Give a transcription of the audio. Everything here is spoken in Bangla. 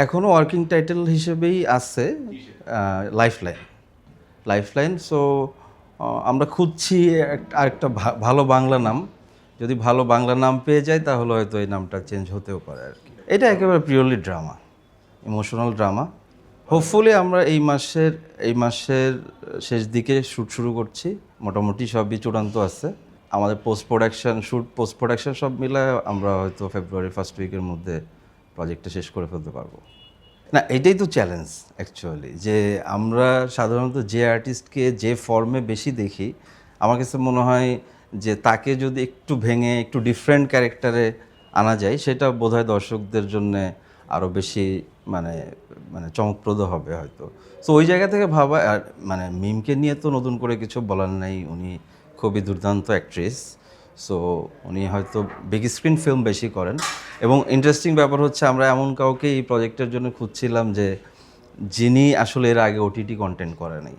এখনও ওয়ার্কিং টাইটেল হিসেবেই আছে লাইফলাইন। লাইফলাইন। সো আমরা খুঁজছি আরেকটা ভালো বাংলা নাম। যদি ভালো বাংলা নাম পেয়ে যাই তাহলে হয়তো এই নামটা চেঞ্জ হতেও পারে আর কি। এটা একেবারে purely drama, emotional drama. Hopefully আমরা এই মাসের শেষ দিকে শ্যুট শুরু করছি। মোটামুটি সবই চূড়ান্ত আছে। আমাদের পোস্ট প্রোডাকশন সব মিলায় আমরা হয়তো ফেব্রুয়ারি ফার্স্ট উইকের মধ্যে প্রজেক্টটা শেষ করে ফেলতে পারবো। না, এটাই তো চ্যালেঞ্জ অ্যাকচুয়ালি, যে আমরা সাধারণত যে আর্টিস্টকে যে ফর্মে বেশি দেখি, আমার কাছে মনে হয় যে তাকে যদি একটু ভেঙে একটু ডিফারেন্ট ক্যারেক্টারে আনা যায়, সেটা বোধহয় দর্শকদের জন্য আরও বেশি মানে মানে চমকপ্রদ হবে হয়তো। সো ওই জায়গা থেকে ভাবা, আর মানে মিমকে নিয়ে তো নতুন করে কিছু বলার নেই, উনি খুবই দুর্দান্ত অ্যাক্ট্রেস। সো উনি হয়তো বিগ স্ক্রিন ফিল্ম বেশি করেন। এবং ইন্টারেস্টিং ব্যাপার হচ্ছে, আমরা এমন কাউকে এই প্রজেক্টের জন্য খুঁজছিলাম যে যিনি আসলে এর আগে ওটিটি কন্টেন্ট করে নাই।